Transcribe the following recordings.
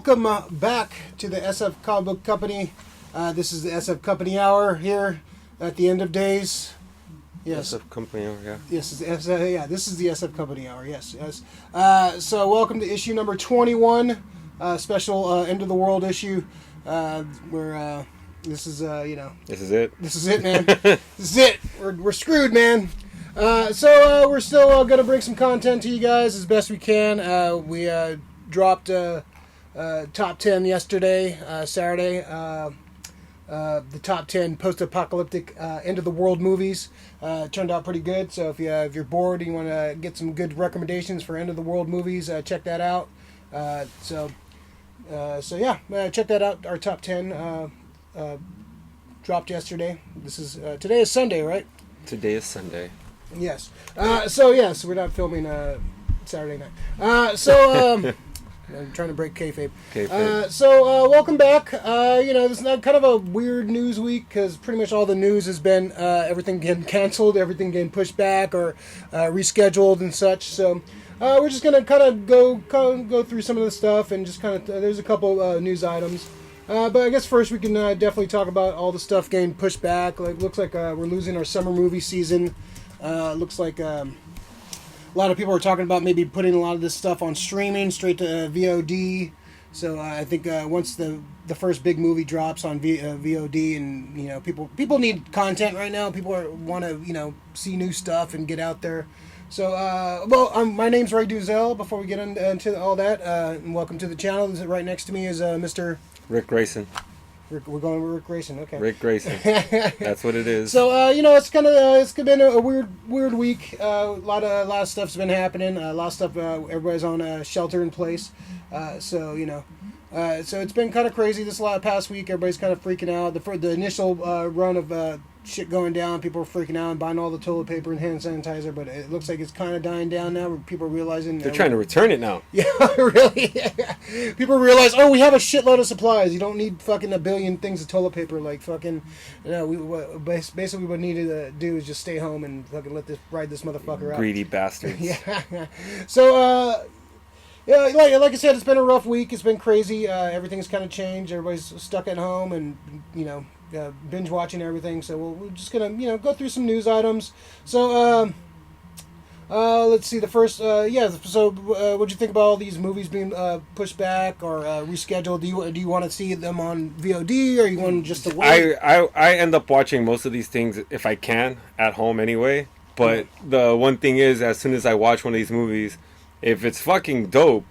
welcome back to the SF Comic Book Company. This is the SF Company Hour here at the end of days. Yes. SF Company Hour, yeah. Yes, this is the SF Company Hour, yes. So welcome to issue number 21, special end of the world issue, where this is, This is it. This is it, man. This is it. We're screwed, man. So we're still going to bring some content to you guys as best we can. We dropped top 10 yesterday, Saturday. The top 10 post-apocalyptic end-of-the-world movies turned out pretty good. So if you're bored and you want to get some good recommendations for end-of-the-world movies, check that out. So check that out. Our top 10 dropped yesterday. Today is Sunday, right? Today is Sunday. Yes. So we're not filming Saturday night. I'm trying to break kayfabe. Welcome back. This is not kind of a weird news week because pretty much all the news has been everything getting canceled, everything getting pushed back or rescheduled and such. So we're just gonna kind of go through some of the stuff and just kind of there's a couple news items. But I guess first we can definitely talk about all the stuff getting pushed back. Looks like we're losing our summer movie season. Looks like a lot of people are talking about maybe putting a lot of this stuff on streaming straight to VOD. So I think once the first big movie drops on VOD, and people need content right now. People want to see new stuff and get out there. So my name's Ray Duzel. Before we get into all that, and welcome to the channel. Right next to me is Mr. Rick Grayson. We're going with Rick Grayson, okay. Rick Grayson. That's what it is. So it's been a weird week. A lot of stuff's been happening. A lot of stuff. Everybody's on shelter in place. So it's been kind of crazy this past week. Everybody's kind of freaking out. The initial run of shit going down, people are freaking out and buying all the toilet paper and hand sanitizer. But it looks like it's kind of dying down now. Where people are realizing they're trying to return it now. Yeah, really. People realize, we have a shitload of supplies. You don't need fucking a billion things of toilet paper. Like fucking, basically what we need to do is just stay home and fucking ride this motherfucker out. Greedy bastards. Yeah. So. Yeah, like I said, it's been a rough week. It's been crazy. Everything's kind of changed. Everybody's stuck at home and, binge watching everything. So we're just going to, go through some news items. So, let's see. The first, So, what'd you think about all these movies being pushed back or rescheduled? Do you want to see them on VOD or you want just to wait? I end up watching most of these things, if I can, at home anyway. But the one thing is, as soon as I watch one of these movies, if it's fucking dope,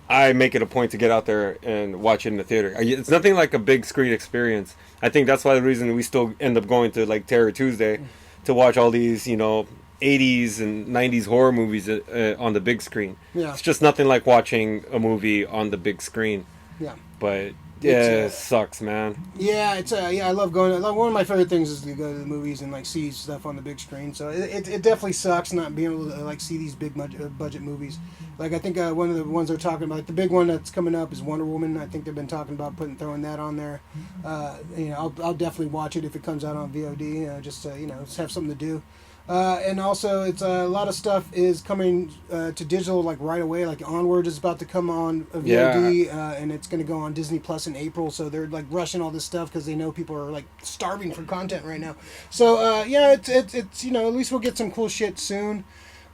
I make it a point to get out there and watch it in the theater. It's nothing like a big screen experience. I think that's why the reason we still end up going to like Terror Tuesday to watch all these, 80s and 90s horror movies on the big screen. Yeah. It's just nothing like watching a movie on the big screen. Yeah. But it sucks, man. Yeah, I love going. One of my favorite things is to go to the movies and see stuff on the big screen. So it definitely sucks not being able to see these big budget movies. I think one of the ones they're talking about, the big one that's coming up is Wonder Woman. I think they've been talking about throwing that on there. I'll definitely watch it if it comes out on VOD. Just have something to do. And also, it's a lot of stuff is coming to digital right away. Like Onward is about to come on VOD, and it's going to go on Disney Plus in April. So they're rushing all this stuff because they know people are starving for content right now. So it's at least we'll get some cool shit soon.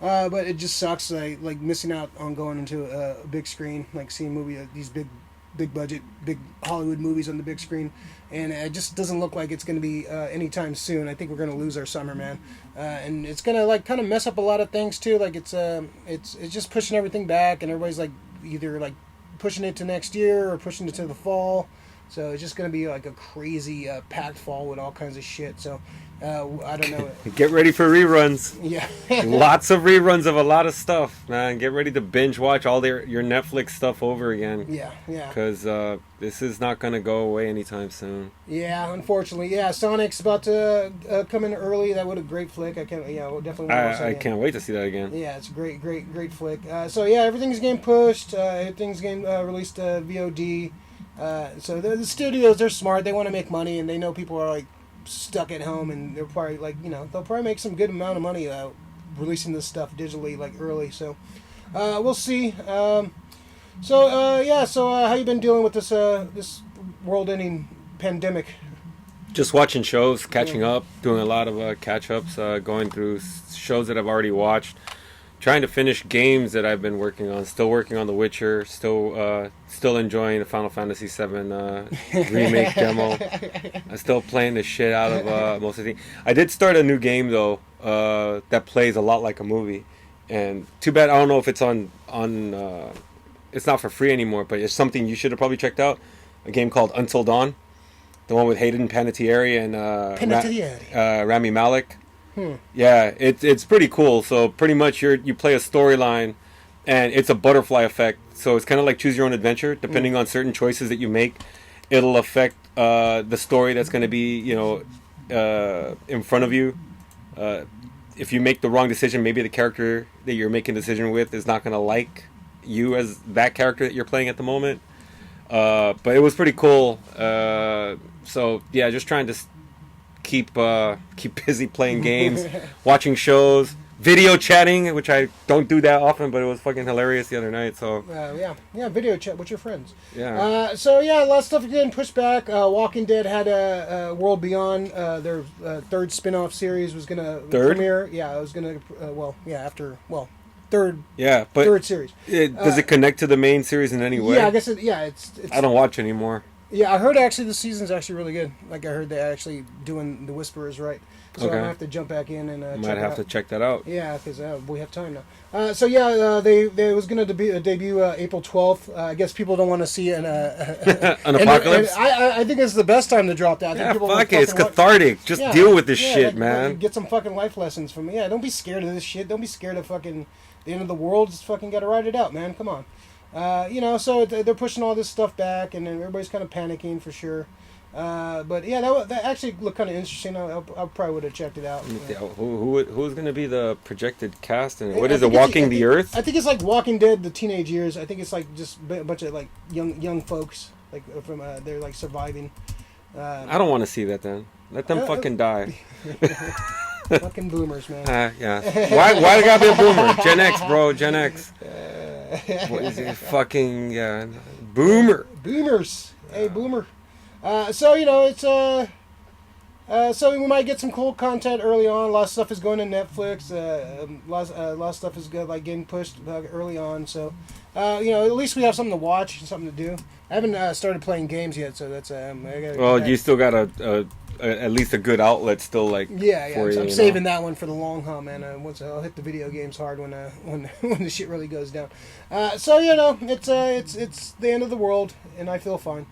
But it just sucks missing out on going into a big screen, seeing these big budget, big Hollywood movies on the big screen, and it just doesn't look like it's going to be anytime soon. I think we're going to lose our summer, man, and it's going to kind of mess up a lot of things too. It's just pushing everything back, and everybody's either pushing it to next year or pushing it to the fall. So it's just going to be a crazy packed fall with all kinds of shit. So I don't know. Get ready for reruns. Yeah. Lots of reruns of a lot of stuff, man. Get ready to binge watch all your Netflix stuff over again. Yeah. Because this is not going to go away anytime soon. Yeah, unfortunately. Yeah, Sonic's about to come in early. That would a great flick. I can't. Yeah, we'll definitely. I can't wait to see that again. Yeah, it's a great flick. So yeah, everything's getting pushed. Everything's getting released to VOD. So the studios, they're smart. They want to make money, and they know people are stuck at home, and they're probably they'll probably make some good amount of money releasing this stuff digitally early. So we'll see. So how you been dealing with this world-ending pandemic? Just watching shows, catching up, doing a lot of catch-ups, going through shows that I've already watched, trying to finish games that I've been working on. Still working on The Witcher. Still enjoying the Final Fantasy VII remake demo. I'm still playing the shit out of most of the things. I did start a new game though that plays a lot like a movie, and too bad I don't know if it's on. It's not for free anymore, but it's something you should have probably checked out. A game called Until Dawn, the one with Hayden Panettiere and Rami Malek. Yeah, it's pretty cool. So pretty much you play a storyline, and it's a butterfly effect. So it's kind of like choose your own adventure. Depending on certain choices that you make, it'll affect the story that's going to be in front of you. If you make the wrong decision, maybe the character that you're making a decision with is not going to like you as that character that you're playing at the moment. But it was pretty cool. So yeah, just trying to keep busy playing games, watching shows, video chatting, which I don't do that often, but it was fucking hilarious the other night. So video chat with your friends. Yeah. A lot of stuff getting pushed back. Walking Dead had a World Beyond. Their third spin-off series was gonna premiere. Yeah, it was gonna. Third. Yeah, but third series. Does it connect to the main series in any way? Yeah, I guess it's. I don't watch anymore. Yeah, I heard actually the season's actually really good. Like I heard they're actually doing The Whisperers right. So I'm gonna have to jump back in and to check that out. Yeah, because we have time now. They was gonna debut April 12th. I guess people don't want to see an apocalypse. And I think it's the best time to drop that. Yeah, fuck it. It's cathartic. Just deal with this shit, man. Get some fucking life lessons from me. Yeah, don't be scared of this shit. Don't be scared of fucking the end of the world. Just fucking gotta ride it out, man. Come on. So they're pushing all this stuff back, and then everybody's kind of panicking for sure. But yeah, that actually looked kind of interesting. I probably would have checked it out. Yeah. Who's going to be the projected cast? And what is it? Walking the Earth? I think it's like Walking Dead, the teenage years. I think it's like just a bunch of like young folks, like from they're like surviving. I don't want to see that then. Let them fucking die. Fucking boomers, man. Yeah. Why it gotta be a boomer? Gen X, bro. Gen X. What is it? Fucking boomer. Boomers. Hey, boomer. So we might get some cool content early on. A lot of stuff is going to Netflix. A lot of stuff is good, like getting pushed early on. So, at least we have something to watch and something to do. I haven't started playing games yet, so that's you still got at least a good outlet still, like I'm saving that one for the long haul, man. Once I'll hit the video games hard when the shit really goes down. It's the end of the world, and I feel fine.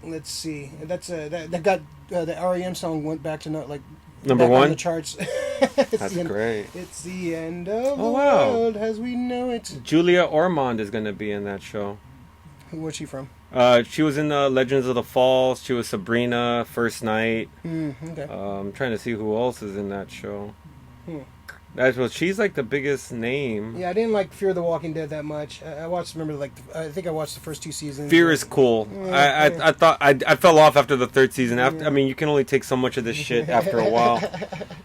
Let's see. That got the REM song went back to number one on the charts. That's great. It's the end of the world as we know it. Julia Ormond is going to be in that show. Where's she from? She was in Legends of the Falls. She was Sabrina, First Night. Okay. I'm trying to see who else is in that show. She's like the biggest name. Yeah, I didn't like Fear the Walking Dead that much. I watched. I think I watched the first 2 seasons. Fear is cool. I thought I fell off after the 3rd season. I mean, you can only take so much of this shit after a while.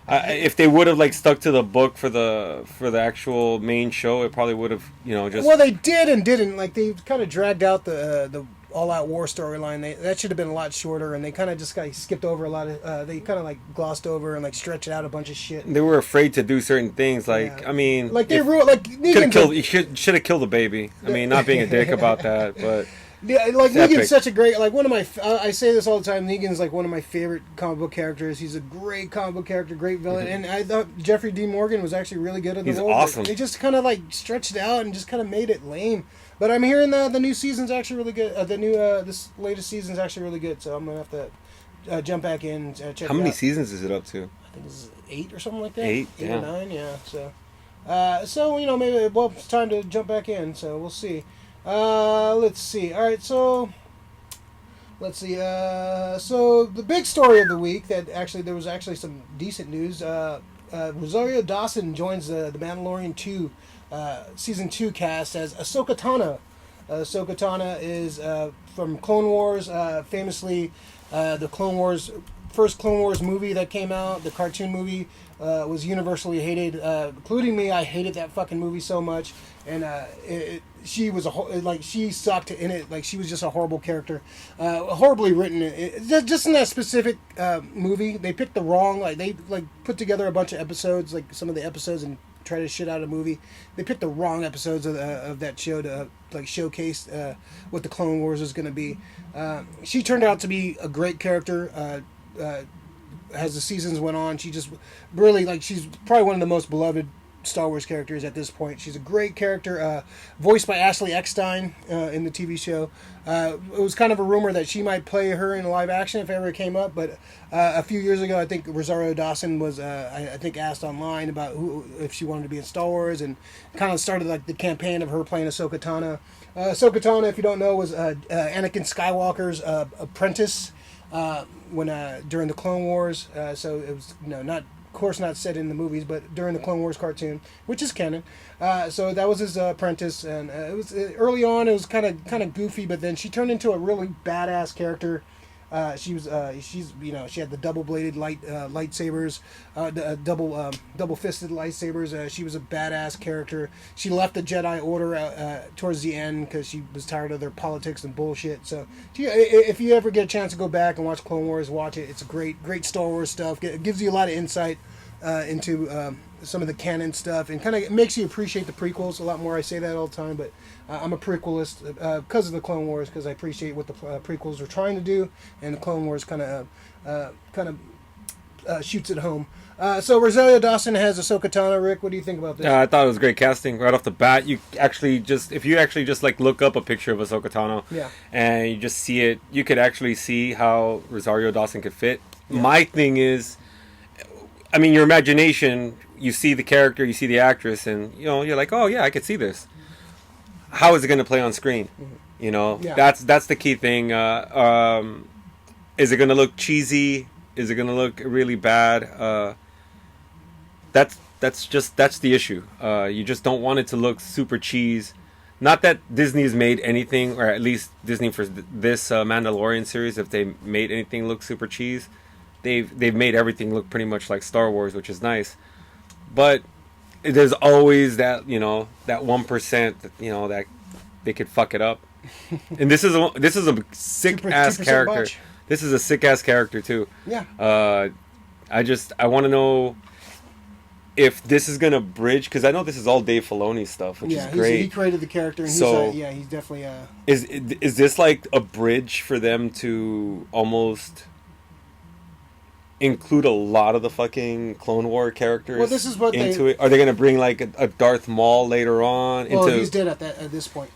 If they would have stuck to the book for the actual main show, it probably would have just. Well, they did and didn't. They kind of dragged out the all-out war storyline. That should have been a lot shorter, and they kind of just skipped over a lot of. They kind of glossed over and stretched out a bunch of shit. They were afraid to do certain things. I mean, they ruled Negan should have killed the baby. I mean, not being a dick about that, but. Yeah, Negan's such a great, one of my, I say this all the time, Negan's one of my favorite comic book characters. He's a great comic book character, great villain, and I thought Jeffrey D. Morgan was actually really good in the role. He's awesome. They just kind of stretched it out and just kind of made it lame. But I'm hearing the new season's actually really good. This latest season's actually really good, so I'm going to have to jump back in and check it out. How many seasons is it up to? I think it's 8 or something like that. 8 or 9, yeah. So, maybe, it's time to jump back in, so we'll see. Let's see. All right, so let's see. So the big story of the week there was actually some decent news. Rosario Dawson joins the Mandalorian 2 season 2 cast as Ahsoka Tano. Ahsoka Tano is from Clone Wars, famously the Clone Wars first Clone Wars movie that came out, the cartoon movie, was universally hated, including me. I hated that fucking movie so much, and she was she sucked in it. Like, she was just a horrible character, horribly written. Just in that specific movie, they picked the wrong. Like, they put together a bunch of episodes, like some of the episodes, and try to shit out a movie. They picked the wrong episodes of that show to showcase what the Clone Wars is going to be. She turned out to be a great character. As the seasons went on, she just really, she's probably one of the most beloved Star Wars characters at this point. She's a great character, voiced by Ashley Eckstein in the TV show. It was kind of a rumor that she might play her in live action if it ever came up, but a few years ago, I think Rosario Dawson was, I think, asked online about if she wanted to be in Star Wars, and kind of started the campaign of her playing Ahsoka Tano. Ahsoka Tano, if you don't know, was Anakin Skywalker's apprentice during the Clone Wars. So it was not. Of course, not set in the movies, but during the Clone Wars cartoon, which is canon. So that was his apprentice, and it was early on. It was kind of goofy, but then she turned into a really badass character. She had the double-bladed lightsabers, double-fisted lightsabers. She was a badass character. She left the Jedi Order towards the end because she was tired of their politics and bullshit. So, if you ever get a chance to go back and watch Clone Wars, watch it. It's a great Star Wars stuff. It gives you a lot of insight into some of the canon stuff, and kind of makes you appreciate the prequels a lot more. I say that all the time, but I'm a prequelist because of the Clone Wars, because I appreciate what the prequels are trying to do, and the Clone Wars kind of shoots it home. So Rosario Dawson has Ahsoka Tano. Rick, what do you think about this? I thought it was great casting right off the bat. If you actually just look up a picture of Ahsoka Tano, and you just see it, you could actually see how Rosario Dawson could fit. Yeah. My thing is, I mean, your imagination, you see the character, you see the actress, and you're like, oh yeah, I could see this. How is it going to play on screen? Mm-hmm. That's the key thing. Is it going to look cheesy? Is it going to look really bad? That's the issue. You just don't want it to look super cheese. Not that Disney has made anything, or at least Disney for this Mandalorian series, if they made anything look super cheese, they've made everything look pretty much like Star Wars, which is nice. But there's always that that 1% that they could fuck it up. And this is a sick ass character. Bunch. This is a sick ass character too. Yeah. I want to know if this is gonna bridge, because I know this is all Dave Filoni stuff, which is great. He created the character, and he's definitely Is this like a bridge for them to almost include a lot of the fucking Clone War characters? Well, this is what into it. Are they gonna bring like a Darth Maul later on? Well, he's dead at this point.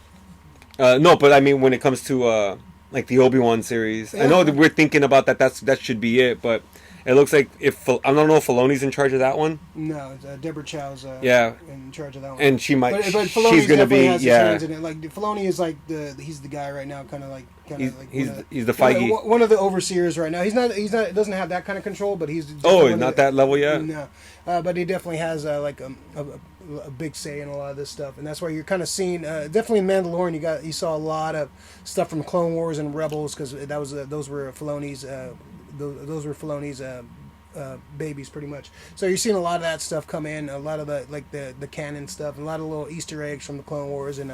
No, but I mean, when it comes to like the Obi-Wan series, I know that we're thinking about that. That should be it, but it looks like I don't know if Filoni's in charge of that one. No, Deborah Chow's in charge of that one, and she might. But she's gonna be has his hands in it. Like Filoni is he's the guy right now, he's the Feige, one of the overseers right now. He doesn't have that kind of control, but he's not that level yet. No, but he definitely has a big say in a lot of this stuff, and that's why you're kind of seeing definitely in Mandalorian. You saw a lot of stuff from Clone Wars and Rebels, because those were Filoni's babies pretty much. So you're seeing a lot of that stuff come in, a lot of the canon stuff, and a lot of little Easter eggs from the Clone Wars and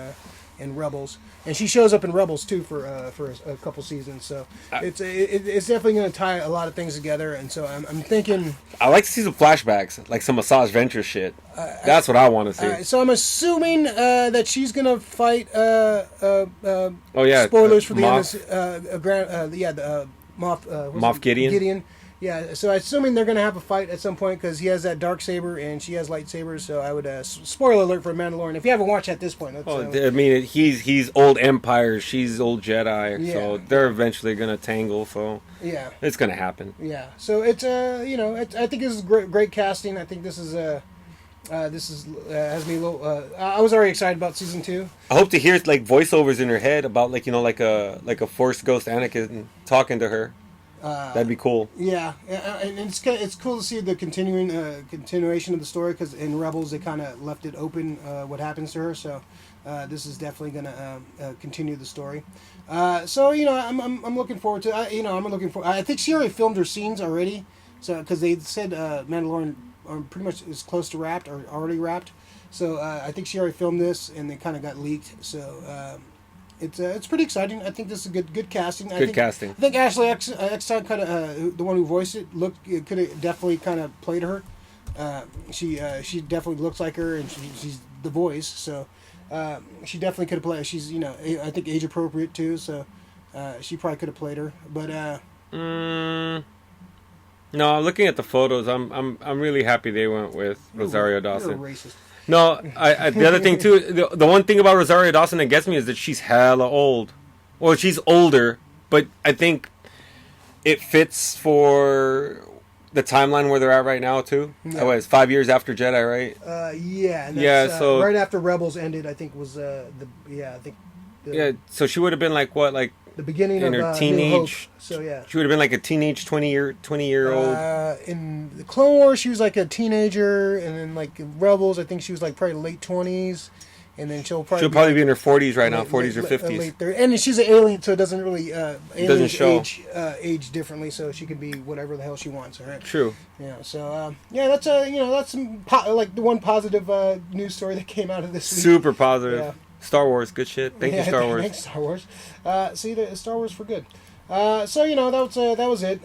Rebels. And she shows up in Rebels too for a couple seasons. So it's definitely going to tie a lot of things together. And so I'm thinking, I like to see some flashbacks, like some Asajj Ventress shit. That's what I want to see. So I'm assuming that she's going to fight. Spoilers for the end. Moff Gideon. Yeah, so assuming they're going to have a fight at some point, because he has that dark saber and she has lightsabers. So I would spoiler alert for Mandalorian if you haven't watched at this point. I mean, he's old Empire, she's old Jedi, so they're eventually going to tangle. So it's going to happen. Yeah, so it's I think this is great casting. I think this is has me a little. I was already excited about season 2. I hope to hear voiceovers in her head about like a Force ghost Anakin talking to her. That'd be cool. Yeah, and it's cool to see the continuation of the story, because in Rebels they kind of left it open what happens to her. So this is definitely going to continue the story. So I'm looking forward to. I'm looking for. I think she already filmed her scenes already. So because they said Mandalorian pretty much is close to wrapped or already wrapped. So I think she already filmed this, and they kind of got leaked. So. It's pretty exciting. I think this is good casting. Good casting. I think Ashley Eckstein kind of the one who voiced it could have definitely kind of played her. She definitely looks like her, and she's the voice. So she definitely could have played. She's I think age appropriate too. So she probably could have played her. But no, looking at the photos, I'm really happy they went with Rosario Dawson. You're a racist. No, the other thing too, the one thing about Rosario Dawson that gets me is that she's hella old. Well, she's older, but I think it fits for the timeline where they're at right now too. Yeah. Oh, it's 5 years after Jedi, right? Yeah. And Yeah, so right after Rebels ended, I think was so she would have been like what, like the beginning in of her New teenage. Hope. So yeah, She would have been like a teenage 20-year-old. In the Clone Wars, she was like a teenager, and then like in Rebels, I think she was like probably late 20s, and then she'll probably be in her 40s right now, 40s or 50s. late 30s. And she's an alien, so it doesn't really doesn't show. age differently, so she can be whatever the hell she wants. All right. True. Yeah. So that's that's some like the one positive news story that came out of this week. Super positive. Yeah. Star Wars, good shit. Thank you, Star Wars. Thanks, Star Wars. See, the Star Wars for good. So that was it.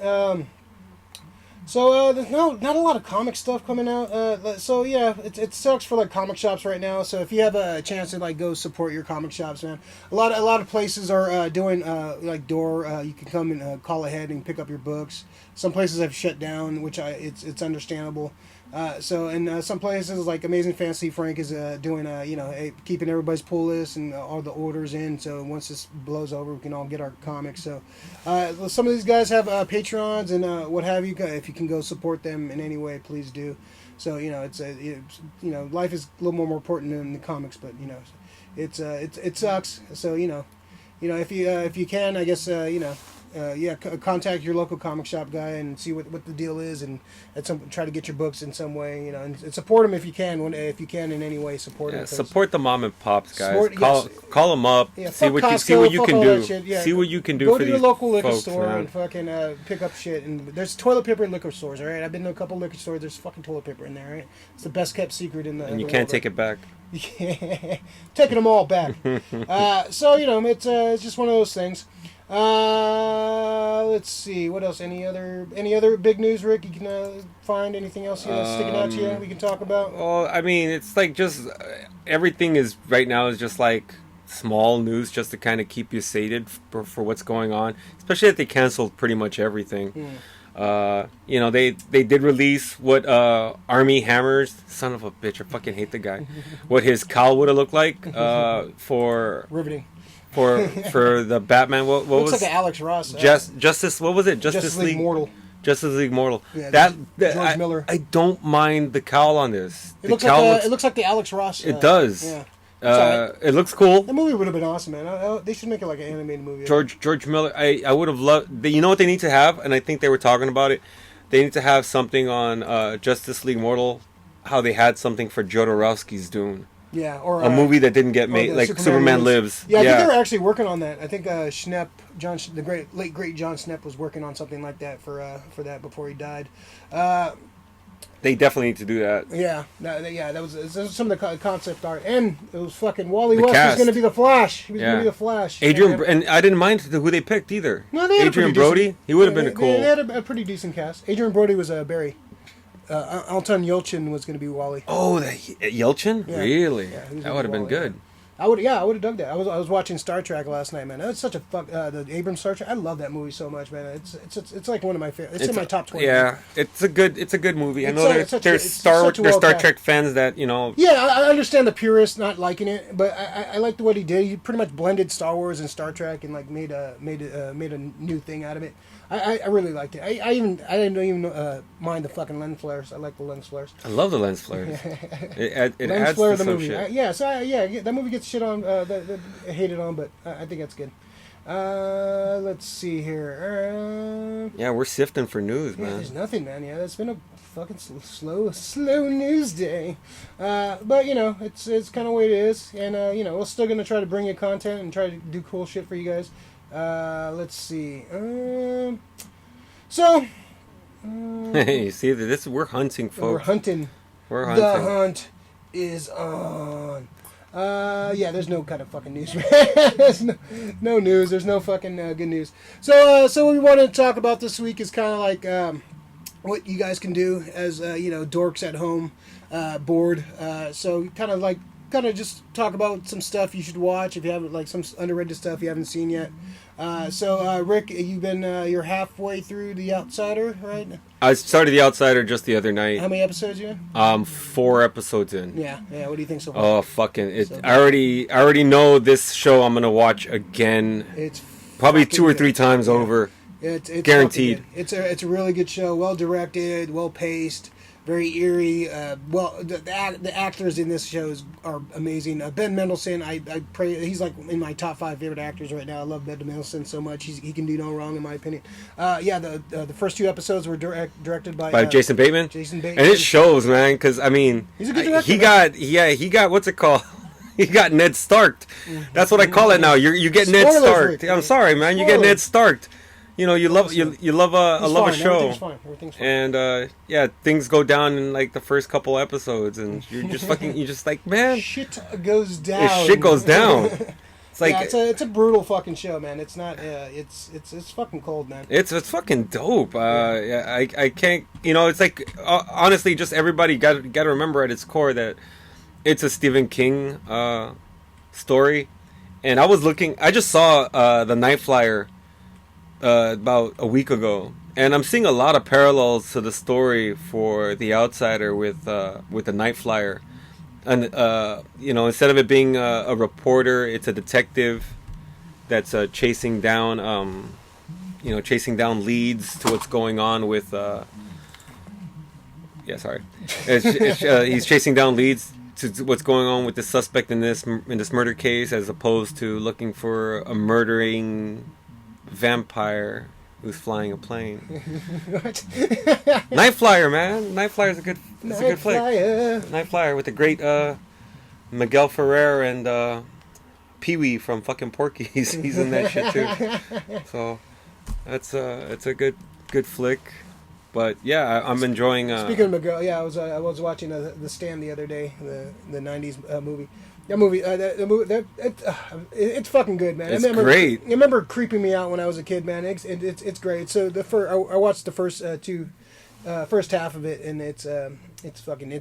There's not a lot of comic stuff coming out. So yeah, it sucks for like comic shops right now. So if you have a chance to like go support your comic shops, man, a lot of places are doing like door. You can come and call ahead and pick up your books. Some places have shut down, which it's understandable. Some places like Amazing Fantasy Frank is doing keeping everybody's pull list and all the orders in. So once this blows over, we can all get our comics. So some of these guys have Patreons and what have you. If you can go support them in any way, please do. So life is a little more important than the comics, but it sucks. So if you can, I guess contact your local comic shop guy and see what the deal is, and try to get your books in some way, and support them if you can. If you can in any way, support them. Support the mom and pops guys. Call them up. Yeah, see what you can do. Yeah, see what you can do. Go for to these your local liquor folks, store man. and fucking pick up shit. And there's toilet paper in liquor stores. All right, I've been to a couple liquor stores. There's fucking toilet paper in there. Right, it's the best kept secret in the. And you can't take it back. Taking them all back. It's just one of those things. Let's see. What else? Any other big news, Rick? You can find anything else sticking out to you we can talk about? Well, I mean, it's like just everything is right now is just like small news just to kind of keep you sated for what's going on. Especially that they canceled pretty much everything. They did release what Army Hammer's son of a bitch. I fucking hate the guy. What his cowl would have looked like for riveting. For the Batman, what looks was like an Alex Ross? Justice? What was it? Justice League Mortal. Justice League Mortal. Yeah, George Miller. I don't mind the cowl on this. It looks like the Alex Ross. It does. Yeah. It looks cool. The movie would have been awesome, man. They should make it like an animated movie. George Miller. I would have loved. You know what they need to have, and I think they were talking about it. They need to have something on Justice League Mortal. How they had something for Jodorowsky's Dune. Yeah, or a movie that didn't get made, like Superman Lives. Yeah, I think they were actually working on that. I think Schnepp, the late great John Schnepp, was working on something like that for that before he died. They definitely need to do that. Yeah, that was some of the concept art, and it was fucking Wally West was going to be the Flash. He was going to be the Flash. And I didn't mind who they picked either. No, they had Adrian Brody. He would have been cool. They had a pretty decent cast. Adrian Brody was Barry. Anton Yelchin was going to be Wally. Oh, Yelchin? Yeah. Really? Yeah, that would have been good. I would have dug that. I was watching Star Trek last night, man. That was such a the Abrams Star Trek. I love that movie so much, man. It's like one of my favorites. It's in my top 20. Yeah, it's a good movie. I know there's Star Trek fans that Yeah, I understand the purists not liking it, but I liked what he did. He pretty much blended Star Wars and Star Trek and like made a new thing out of it. I really liked it. I didn't even mind the fucking lens flares. I like the lens flares. I love the lens flares. it lens adds flare to the some movie. shit. That movie gets shit on, hated on, but I think that's good. Let's see here. Yeah, we're sifting for news, Yeah, man. there's nothing, man. Yeah, it's been a fucking slow news day. But you know, it's kind of what it is, and you know, we're still gonna try to bring you content and try to do cool shit for you guys. Let's see. So. Hey, see, we're hunting, folks. We're hunting. We're hunting. The hunt is on. Yeah, there's no kind of fucking news, man. There's no news. There's no fucking good news. So what we want to talk about this week is kind of like what you guys can do as you know, dorks at home, bored. So kind of just talk about some stuff you should watch if you haven't, like some underrated stuff you haven't seen yet. So Rick, you're halfway through The Outsider, right? I started The Outsider just the other night. How many episodes you in? 4 episodes in. Yeah. What do you think so far? Oh, fucking it! I already know this show I'm gonna watch again. It's probably fucking 2 or good. 3 times Yeah. over. It's Guaranteed. fucking good. It's a really good show. Well directed, well paced, very eerie. The actors in this show are amazing. Ben Mendelsohn, I pray he's like in my top 5 favorite actors right now. I love Ben Mendelsohn so much. He can do no wrong in my opinion. The first 2 episodes were directed by Jason Bateman. Jason Bateman. And it shows, man, because I mean, He's a good director, he got what's it called? He got Ned Starked. That's what I call it now. You get Ned Spoilers, Starked. Rick. I'm sorry, man. You get Spoilers. Ned Starked. You know, you love a He's love a fine. show. Everything's fine. And yeah, things go down in like the first couple episodes, and you're just like, man, Shit goes down. this shit goes down. It's like yeah, it's a brutal fucking show, man. It's not. It's fucking cold, man. it's fucking dope. Yeah, I can't. You know, it's like honestly, just everybody got to remember at its core that it's a Stephen King story. And I just saw the Night Flyer about a week ago, and I'm seeing a lot of parallels to the story for The Outsider with the Night Flyer. And you know, instead of it being a reporter, it's a detective that's chasing down leads to what's going on with he's chasing down leads to what's going on with the suspect in this murder case, as opposed to looking for a murdering vampire who's flying a plane. What? Night Flyer, man. Night Flyer is a good flick. Flyer. Night Flyer with the great Miguel Ferrer and Pee Wee from fucking Porky's. He's in that shit too. So it's a good flick. But yeah, I'm enjoying. Speaking of Miguel, yeah, I was watching The Stand the other day, the '90s movie. That movie, it's fucking good, man. It's great. I remember creeping me out when I was a kid, man. It's great. So I watched the first first half of it, and it's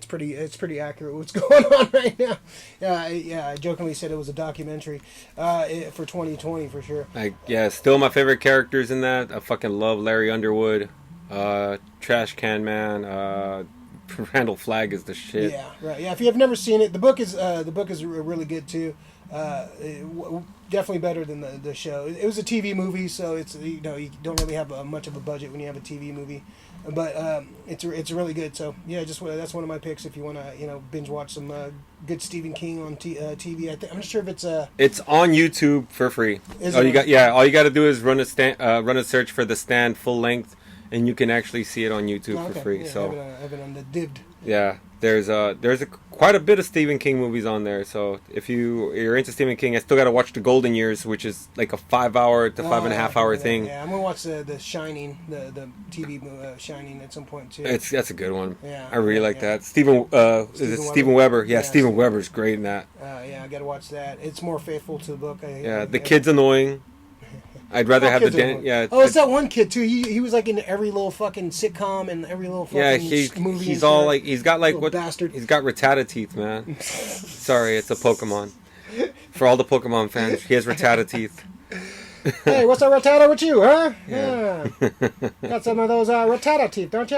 pretty accurate what's going on right now. Yeah. I jokingly said it was a documentary for 2020 for sure. Still my favorite characters in that. I fucking love Larry Underwood, Trash Can Man. Randall Flagg is the shit. Yeah, right. Yeah, if you have never seen it, the book is really good too. Definitely better than the show. It was a TV movie, so it's, you know, you don't really have much of a budget when you have a TV movie, but it's really good. So yeah, that's one of my picks if you want to, you know, binge watch some good Stephen King on TV. I'm not sure if it's on YouTube for free. All you got to do is run a search for The Stand full length, and you can actually see it on YouTube for free. Yeah, so I have it on the Divd. Yeah, there's quite a bit of Stephen King movies on there. So if you're into Stephen King, I still got to watch The Golden Years, which is like a 5-hour to 5.5-hour thing. Yeah, I'm gonna watch the Shining, the TV Shining at some point too. That's a good one. Yeah, I really like that. Stephen Weber? Yeah, Steven Weber's great in that. Yeah, I gotta watch that. It's more faithful to the book. The kid's annoying. I'd rather have Oh, it's that one kid too. He was like in every little fucking sitcom and every little fucking movie. He's all like, he's got like what bastard. He's got Rattata teeth, man. Sorry, it's a Pokemon. For all the Pokemon fans, he has Rattata teeth. Hey, what's a Rattata with you, huh? Yeah. Got some of those Rattata teeth, don't you?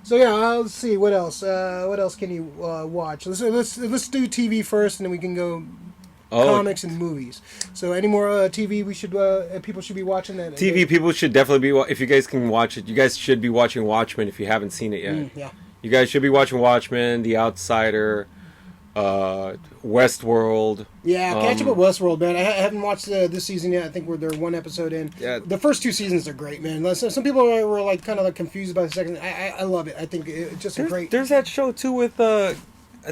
So yeah, let's see what else. What else can you watch? Let's do TV first, and then we can go. Comics and movies. So, any more TV people should be watching that? TV people should definitely be. If you guys can watch it, you guys should be watching Watchmen if you haven't seen it yet. Yeah. You guys should be watching Watchmen, The Outsider, Westworld. Yeah, catch up with Westworld, man. I haven't watched this season yet. I think they're one episode in. Yeah. The first two seasons are great, man. Some people were like kind of like confused by the second. I love it. I think it's just a great. There's that show too with I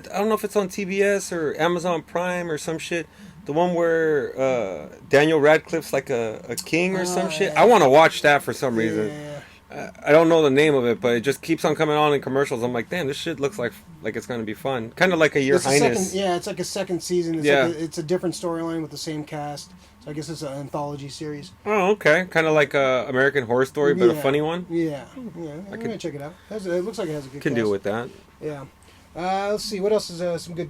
don't know if it's on TBS or Amazon Prime or some shit. The one where Daniel Radcliffe's like a king or some shit. Yeah. I want to watch that for some reason. Yeah. I don't know the name of it, but it just keeps on coming on in commercials. I'm like, damn, this shit looks like it's going to be fun. Kind of like a Your It's Highness. it's like a second season. It's Yeah. like it's a different storyline with the same cast. So I guess it's an anthology series. Oh, okay. Kind of like a American Horror Story, but a funny one. Yeah, I'm gonna check it out. It looks like it has a good. Can cast. deal with that. Yeah. Let's see. What else is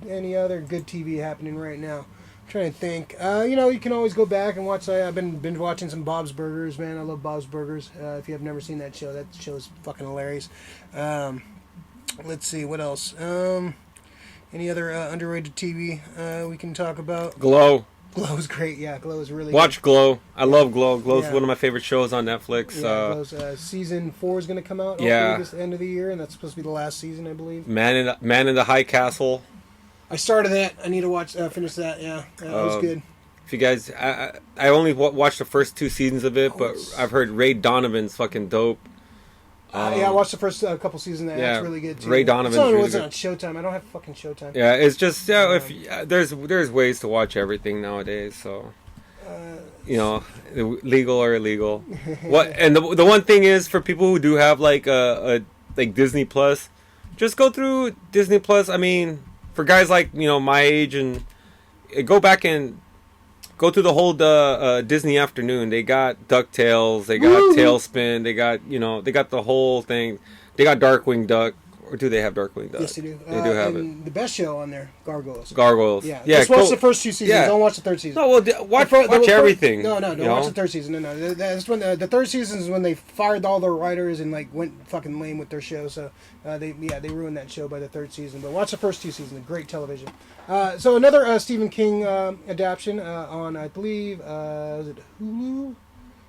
any other good TV happening right now? I'm trying to think. You can always go back and watch. I've been binge watching some Bob's Burgers, man. I love Bob's Burgers. If you have never seen that show is fucking hilarious. Let's see. What else? Any other underrated TV we can talk about? Glow. Glow's great. Yeah, Glow is really Watch Glow. I love Glow. Glow's Yeah. one of my favorite shows on Netflix. good. Yeah, Glow's, season 4 is going to come out. Yeah. Hopefully this end of the year, and that's supposed to be the last season, I believe. Man in the High Castle. I started that. I need to finish that. Yeah, that was good. If you guys, I only watched the first 2 seasons of it, but it's- I've heard Ray Donovan's fucking dope. Yeah, I watched the first couple seasons. yeah, That's really good too. Ray Donovan's It's really was good. on Showtime. I don't have fucking Showtime. Yeah, it's just there's ways to watch everything nowadays. So legal or illegal. What and the one thing is for people who do have like like Disney Plus, just go through Disney Plus. I mean, for guys like my age and go back and go through the whole Disney afternoon. They got DuckTales, they got Woo! Tailspin, they got they got the whole thing. They got Darkwing Duck, or do they have Darkwing Duck? Yes, they do. They do have it. and the best show on there, Gargoyles. Gargoyles. Yeah, yeah. just watch go- the first 2 seasons. yeah. Don't watch the third season. No, well, watch everything. No, don't you know? watch the third season. No. That's when the third season is when they fired all their writers and like went fucking lame with their show. So they ruined that show by the third season. But watch the first 2 seasons. Great television. So another Stephen King adaptation on I believe is it Hulu?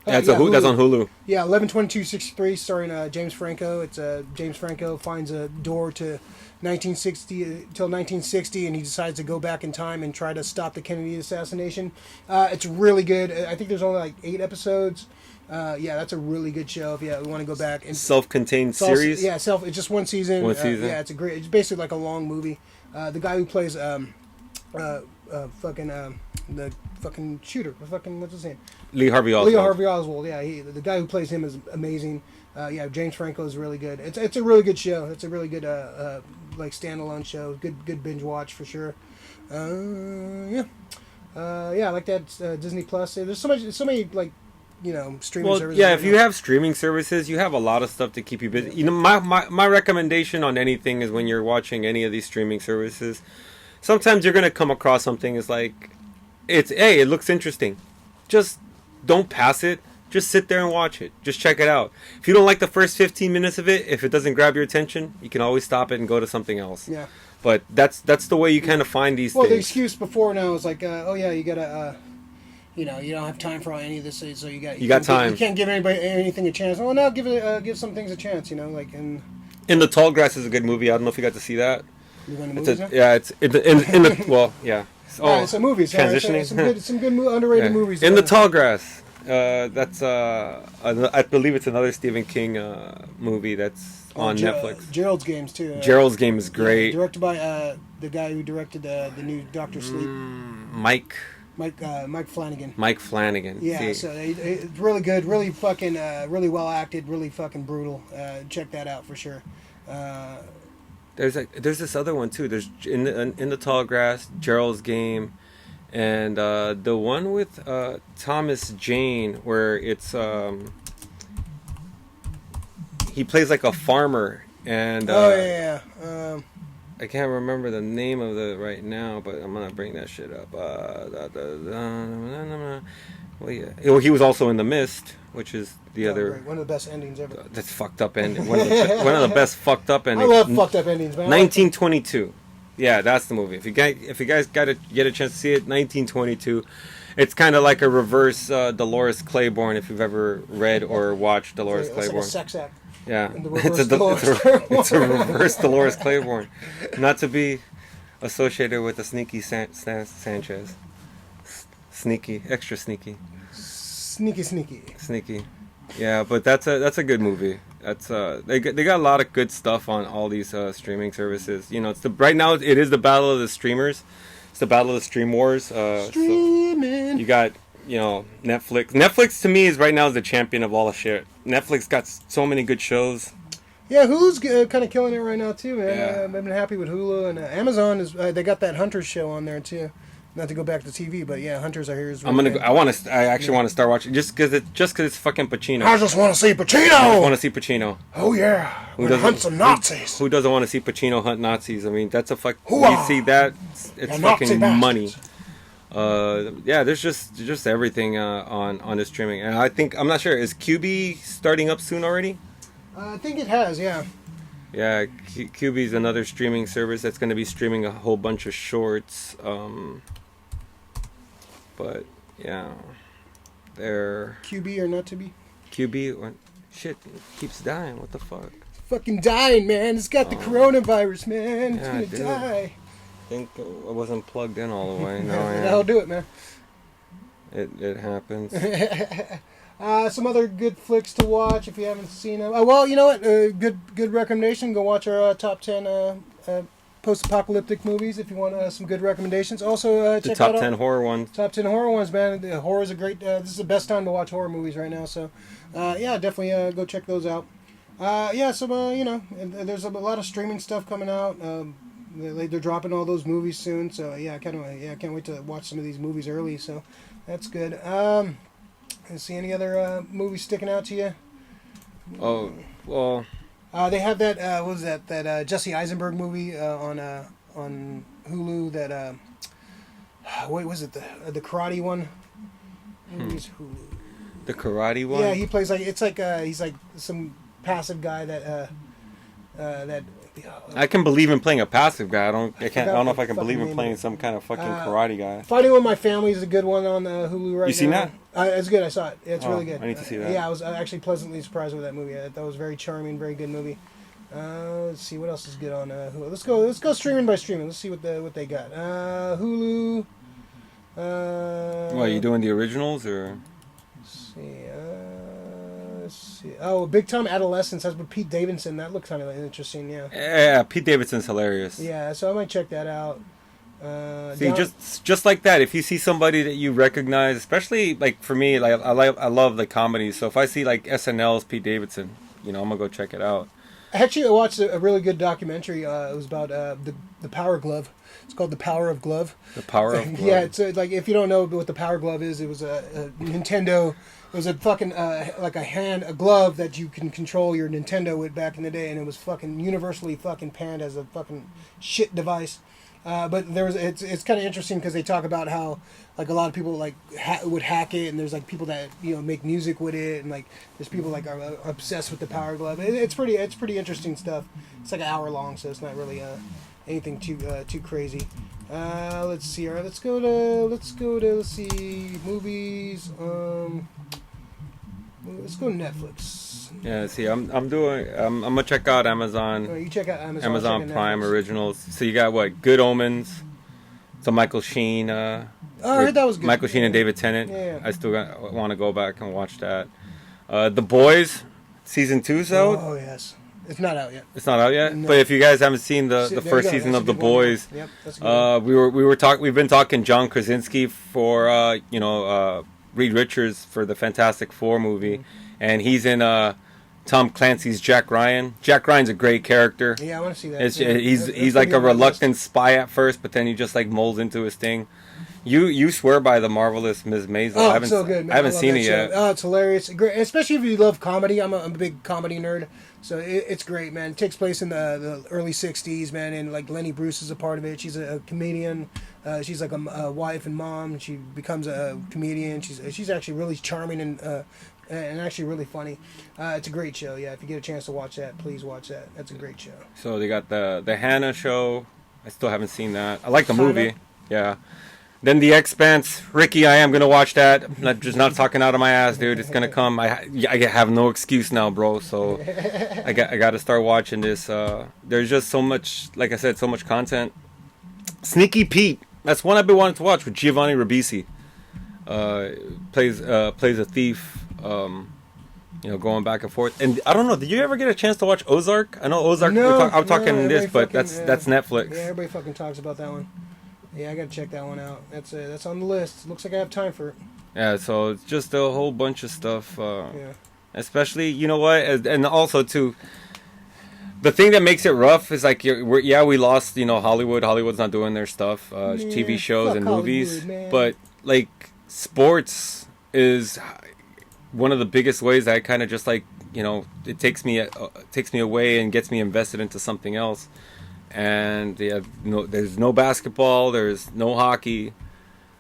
That's that's on Hulu. Yeah, 11/22/63, starring James Franco. It's James Franco finds a door to 1960 till 1960, and he decides to go back in time and try to stop the Kennedy assassination. It's really good. I think there's only like 8 episodes. Yeah, that's a really good show if you want to go back. And Self-contained series. Yeah, it's just one season. One season. Yeah, it's basically like a long movie. The guy who plays the fucking shooter, what's his name? Lee Harvey Oswald. Lee Harvey Oswald. Yeah, the guy who plays him is amazing. Yeah, James Franco is really good. It's a really good show. It's a really good like standalone show. Good binge watch for sure. Yeah, I like that Disney Plus. There's so many like streaming services. Yeah, right if you now. have streaming services, you have a lot of stuff to keep you busy. My recommendation on anything is when you're watching any of these streaming services, sometimes you're gonna come across something. It's like, it looks interesting. Just don't pass it. Just sit there and watch it. Just check it out. If you don't like the first 15 minutes of it, if it doesn't grab your attention, you can always stop it and go to something else. Yeah. But that's the way you kind of find these Well, the things. excuse before now is like, you gotta, you don't have time for any of this, so you got can't time. You can't give anybody anything a chance. Well, now give some things a chance. Like and In the Tall Grass is a good movie. I don't know if you got to see that. you're going to It's movies now? it's in the well, yeah. Oh, so movies. All right, transitioning. some good underrated Yeah. movies. In the Tall Grass. That's I believe it's another Stephen King movie that's on Netflix. Gerald's Games too. Gerald's Game is great. Directed by the guy who directed the new Doctor Sleep, Mike Mike Flanagan. Mike Flanagan. Yeah, See, so it's really good, really fucking, really well acted, really fucking brutal. Check that out for sure. there's this other one too. There's in the Tall Grass, Gerald's Game, and the one with Thomas Jane where it's he plays like a farmer and I can't remember the name of it right now, but I'm gonna bring that shit up. Well, yeah. Well, he was also in The Mist, which is the other. Great. One of the best endings ever. That's fucked up ending. One of the best fucked up I endings. love fucked up endings, man. 1922. Yeah, that's the movie. If you guys got to get a chance to see it, 1922. It's kind of like a reverse Dolores Claiborne. If you've ever read or watched Dolores It's like Claiborne. a sex act. Yeah, In the reverse Dolores it's a reverse Dolores Claiborne. Not to be associated with the sneaky Sanchez. Sneaky, extra sneaky. Sneaky. Yeah, but that's a good movie. That's they got a lot of good stuff on all these streaming services. You know, it's right now it is the battle of the streamers. It's the battle of the stream wars. Streaming. So you got, you know, Netflix. Netflix to me is right now is the champion of all the shit. Netflix got so many good shows. Yeah, Hulu's kind of killing it right now too, man. Yeah. I've been happy with Hulu, and Amazon is. They got that Hunters show on there too. Not to go back to TV, but yeah, Hunters I hear is. Really good. I actually want to start watching just because it's fucking Pacino. I just want to see Pacino. I just want to see Pacino. Oh yeah, Who doesn't hunt some Nazis? Who doesn't want to see Pacino hunt Nazis? I mean, that's a fuck. Hoo-ah! You see that? It's fucking Nazi money. Yeah, there's just everything on this streaming, and I'm not sure. Is QB starting up soon already? I think it has, yeah. Yeah, QB's another streaming service that's going to be streaming a whole bunch of shorts. But yeah, they're QB or not to be. QB. Shit, it keeps dying. What the fuck? Fucking dying, man. It's got the coronavirus, man. It's Yeah, gonna dude. die. I think I wasn't plugged in all the way. No, That'll do it, man. it happens. Some other good flicks to watch if you haven't seen them. Well, you know what? Good recommendation. Go watch our top 10 post-apocalyptic movies if you want some good recommendations. Also, The check top out 10 horror ones. Top 10 horror ones, man. The horror is a great. This is the best time to watch horror movies right now. So, yeah, definitely go check those out. Yeah, so you know, there's a lot of streaming stuff coming out. They're dropping all those movies soon. So yeah, I can't wait to watch some of these movies early. So that's good. See any other movies sticking out to you? Oh, well. They have that. What was that? That Jesse Eisenberg movie on Hulu. That what was it? The karate one. Who's Hulu? The karate one? Yeah, he plays like he's like some passive guy that. I can believe in playing a passive guy. I don't know if I can the believe in fucking playing name. some kind of fucking karate guy. Fighting with My Family is a good one on Hulu right now. You seen that? It's good. I saw it. It's really good. I need to see that. Yeah, I was actually pleasantly surprised with that movie. I thought it was very charming, very good movie. Let's see what else is good on Hulu. Let's go streaming by streaming. Let's see what they got. Hulu. What, are you doing the originals or? Let's see. Oh, Big Time Adolescence. That's with Pete Davidson. That looks kind of interesting. Yeah. Yeah, Pete Davidson's hilarious. Yeah, so I might check that out. See, just like that, if you see somebody that you recognize, especially like for me, like I love the comedies. So if I see like SNL's Pete Davidson, you know, I'm gonna go check it out. Actually, I watched a really good documentary. It was about the Power Glove. It's called The Power of Glove. The Power of Glove. Yeah, it's like if you don't know what the Power Glove is, it was a Nintendo. It was a fucking like a glove that you can control your Nintendo with back in the day, and it was fucking universally fucking panned as a fucking shit device. But it's kind of interesting because they talk about how like a lot of people like would hack it, and there's like people that make music with it, and like there's people like are obsessed with the Power Glove. It's pretty interesting stuff. It's like an hour long, so it's not really anything too crazy. Let's see. All right, let's go to movies. Let's go to Netflix. Yeah, see, I'm gonna check out Amazon. You check out Amazon. Amazon check Prime Netflix. Originals. So you got what? Good Omens. So Michael Sheen. Oh, I heard that was good. Michael Sheen and David Tennant. Yeah. I still want to go back and watch that. The Boys, season 2's out. Oh yes, it's not out yet. It's not out yet. No. But if you guys haven't seen the There you first go. season That's of a The good one. Boys, Yep, that's a good one. we've been talking John Krasinski for Reed Richards for the Fantastic Four movie, and he's in Tom Clancy's Jack Ryan. Jack Ryan's a great character. Yeah, I want to see that. It's, Yeah. he's That's like gonna a be on my list. reluctant spy at first, but then he just like molds into his thing. You swear by the marvelous Ms. Maisel. Oh, I it's so good. Man. I haven't love seen that it show. yet. Oh, it's hilarious. Great, especially if you love comedy. I'm a big comedy nerd, so it's great, man. It takes place in the early '60s, man, and like Lenny Bruce is a part of it. She's a comedian. She's like a wife and mom. She becomes a comedian. She's actually really charming and actually really funny. It's a great show. Yeah, if you get a chance to watch that, please watch that. That's a great show. So they got the Hannah show. I still haven't seen that. I like the Hannah? movie. Yeah. Then The Expanse. Ricky, I am gonna watch that. I'm not talking out of my ass, dude. It's gonna come. I have no excuse now, bro. So I got to start watching this. There's just so much, like I said, so much content. Sneaky Pete. That's one I've been wanting to watch with Giovanni Ribisi. Plays a thief. Going back and forth. And I don't know. Did you ever get a chance to watch Ozark? I know Ozark. No, I'm talking no, this, but fucking, that's Netflix. Yeah, everybody fucking talks about that one. Yeah, I gotta check that one out. That's on the list. Looks like I have time for it. Yeah, so it's just a whole bunch of stuff. Yeah. Especially, you know what, and also too. The thing that makes it rough is like we lost Hollywood. Hollywood's not doing their stuff, TV shows and movies. Man. But like sports is one of the biggest ways that I kind of just like it takes me away and gets me invested into something else. And there's no basketball, there's no hockey.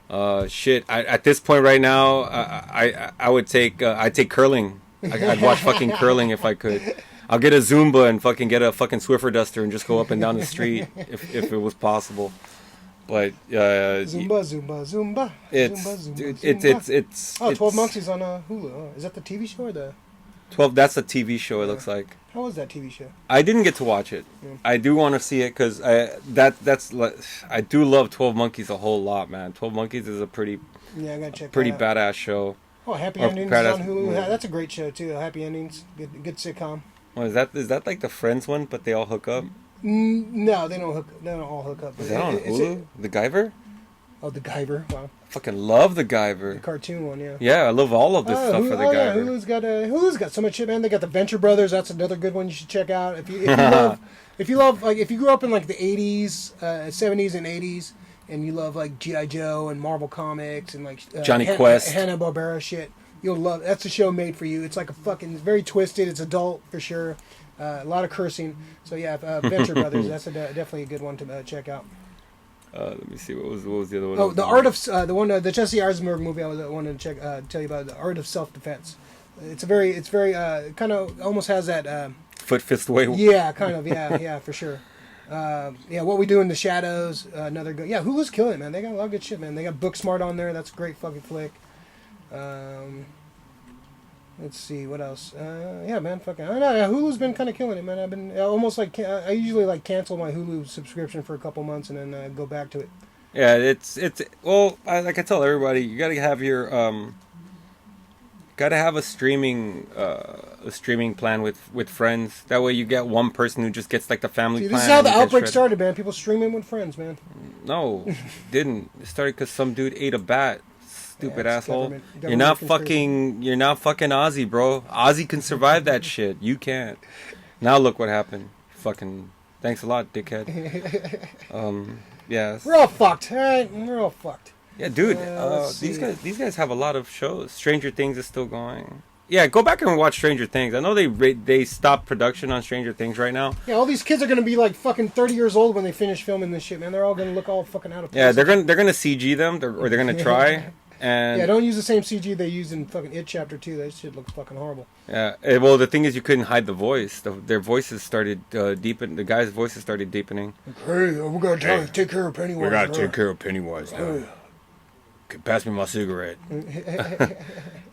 At this point right now, I would I'd take curling. I'd watch fucking curling if I could. I'll get a Zumba and fucking get a fucking Swiffer duster and just go up and down the street if it was possible. But Zumba. It's 12 Monkeys on Hulu. Oh, is that the TV show or the 12? That's a TV show. It looks like. How was that TV show? I didn't get to watch it. Yeah. I do want to see it because I do love 12 Monkeys a whole lot, man. 12 Monkeys is a pretty I gotta check pretty that out. badass show. Oh, Happy Or Endings is badass- on Hulu. yeah. That's a great show too. Happy Endings, good sitcom. Well, is that like the Friends one, but they all hook up? No, they don't all hook up. Is that on Hulu? The Guyver? Oh, the Guyver. Wow. I fucking love the The Guyver. cartoon one, yeah. Yeah, I love all of this stuff for the yeah, Guyver. Hulu's got so much shit, man. They got the Venture Brothers. That's another good one you should check out. If you love like if you grew up in like the 80s, 70s and 80s, and you love like G.I. Joe and Marvel Comics and like Johnny Quest. Hanna-Barbera shit, you'll love. That's a show made for you. It's like it's very twisted. It's adult for sure. A lot of cursing. So yeah, Venture Brothers. That's definitely a good one to check out. Let me see. What was the other one? Oh, the Jesse Eisenberg movie I wanted to tell you about, The Art of Self-Defense. It's very kind of almost has that. Foot Fist Way. Yeah, kind of. Yeah, for sure. What We Do in the Shadows. Another good. Yeah, Hulu's killing it, man. They got a lot of good shit, man. They got Booksmart on there. That's a great fucking flick. Let's see what else. Yeah, man, fucking. I don't know. Hulu's been kind of killing it, man. I've been almost like I usually like cancel my Hulu subscription for a couple months and then go back to it. Yeah, it's well, like I tell everybody, you gotta have your gotta have a streaming plan with friends. That way you get one person who just gets like the family See, plan. this is how the and you can outbreak shred- started, man. People streaming with friends, man. No, didn't. It started because some dude ate a bat. Stupid Yeah, it's asshole. government You're not conspiracy. fucking Ozzy, bro. Ozzy can survive that shit. You can't. Now look what happened. Fucking thanks a lot, dickhead. Yeah. We're all fucked, all right? We're all fucked. Yeah, dude. Let's These see. guys have a lot of shows. Stranger Things is still going. Yeah, go back and watch Stranger Things. I know they stopped production on Stranger Things right now. Yeah, all these kids are gonna be like fucking 30 years old when they finish filming this shit, man. They're all gonna look all fucking out of place. Yeah, they're gonna CG them, or they're gonna try. And Yeah, don't use the same CG they used in fucking It Chapter 2. That shit looks fucking horrible. yeah, well, the thing is, you couldn't hide the voice. Their voices started deepening. The guys' voices started deepening. Hey, we gotta take care of Pennywise. care of Pennywise now. Pass me my cigarette.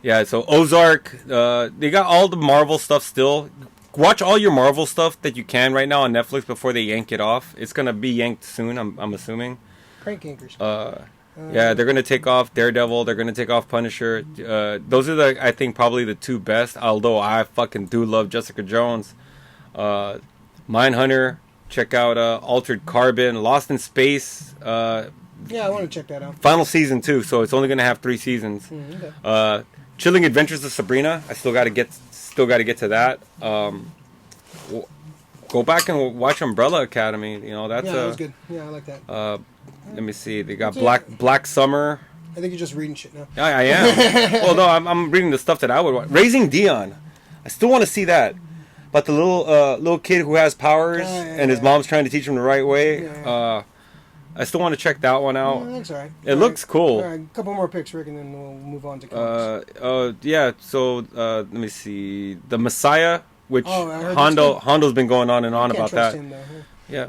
Yeah, so Ozark, they got all the Marvel stuff still. Watch all your Marvel stuff that you can right now on Netflix before they yank it off. It's gonna be yanked soon, I'm assuming. Crank anchors. Yeah, they're gonna take off Daredevil. They're gonna take off Punisher. Those are I think probably the two best. Although I fucking do love Jessica Jones. Mindhunter. Check out Altered Carbon. Lost in Space. Yeah, I want to check that out. Final season too, so it's only gonna have 3 seasons. Okay. Chilling Adventures of Sabrina. I still gotta get to that. Go back and watch Umbrella Academy. You know that's Yeah, that was good. Yeah, I like that. Let me see. They got What's Black Summer. I think you're just reading shit now. I am. Well, no, I'm reading the stuff that I would watch. Raising Dion. I still want to see that. But the little kid who has powers and his mom's trying to teach him the right way. Yeah. I still want to check that one out. Yeah, that looks alright. It looks cool. All right, a couple more picks, Rick, and then we'll move on to comics. Yeah. So let me see. The Messiah, which Oh, I heard Hondo's been going on and on Can't about trust that. him, though. Yeah.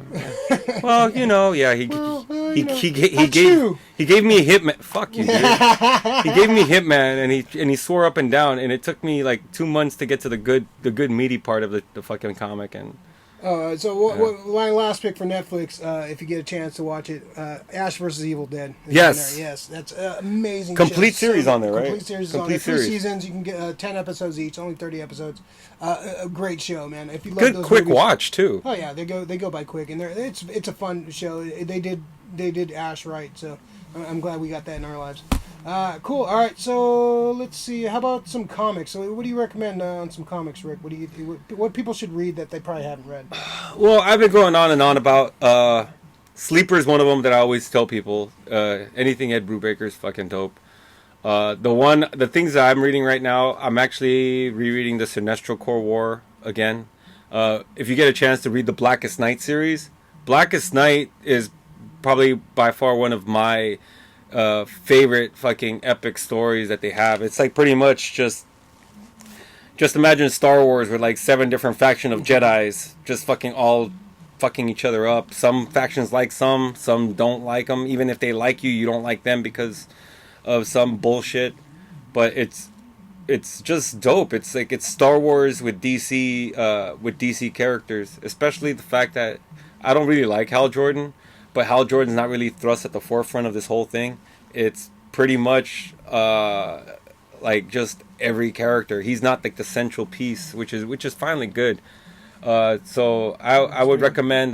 Well, yeah. He Well, he not gave you. he gave me a Hitman. Fuck you, dude. He gave me Hitman, and he swore up and down, and it took me like 2 months to get to the good meaty part of the fucking comic. And My last pick for Netflix, if you get a chance to watch it, Ash vs. Evil Dead. Yes. Yes, that's amazing. Complete show. series on there, right? Complete series is on there. 3 seasons. You can get 10 episodes each, only 30 episodes. A great show, man. If you love Good those quick movies, watch too. Oh yeah, they go by quick, and it's a fun show. They did Ash right, so I'm glad we got that in our lives. Cool. All right, so let's see. How about some comics? So, what do you recommend on some comics, Rick? What people should read that they probably haven't read? Well, I've been going on and on about Sleeper is one of them that I always tell people. Anything Ed Brubaker is fucking dope. The things that I'm reading right now, I'm actually rereading the Sinestro Corps War again. If you get a chance to read the Blackest Night series, Blackest Night is probably by far one of my favorite fucking epic stories that they have. It's like pretty much just imagine Star Wars with like 7 different faction of Jedis just fucking all fucking each other up. Some factions like some don't like them. Even if they like you, you don't like them because of some bullshit. But it's just dope. It's like it's Star Wars with DC characters, especially the fact that I don't really like Hal Jordan. But Hal Jordan's not really thrust at the forefront of this whole thing. It's pretty much like just every character. He's not like the central piece, which is finally good. So I would recommend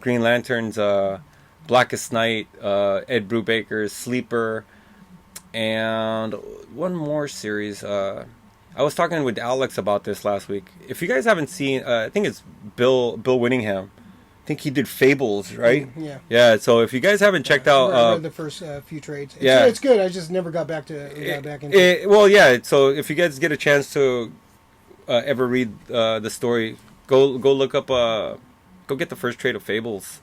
Green Lantern's Blackest Night, Ed Brubaker's Sleeper, and one more series. I was talking with Alex about this last week. If you guys haven't seen, I think it's Bill Winningham. I think he did Fables, right? Yeah. Yeah. So if you guys haven't checked out, I read the first few trades. It's good. I just never got back into it. Well, yeah. So if you guys get a chance to ever read the story, go look up. Go get the first trade of Fables.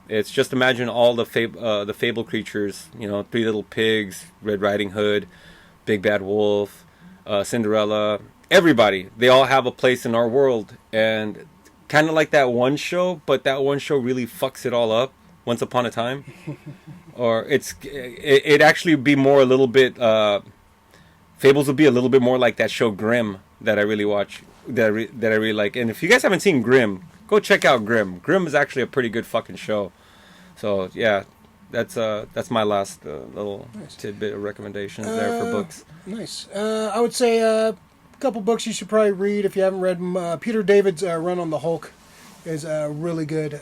It's just imagine all the fable creatures. 3 Little Pigs, Red Riding Hood, Big Bad Wolf, Cinderella. Everybody. They all have a place in our world, and kind of like that one show, but that one show really fucks it all up. Once Upon a Time, or it actually be more a little bit. Fables would be a little bit more like that show Grimm that I really watch, that I really like. And if you guys haven't seen Grimm, go check out Grimm. Grimm is actually a pretty good fucking show. So yeah, that's my last little tidbit of recommendations there for books. Nice. I would say a couple books you should probably read if you haven't read them. Peter David's run on the Hulk is really good.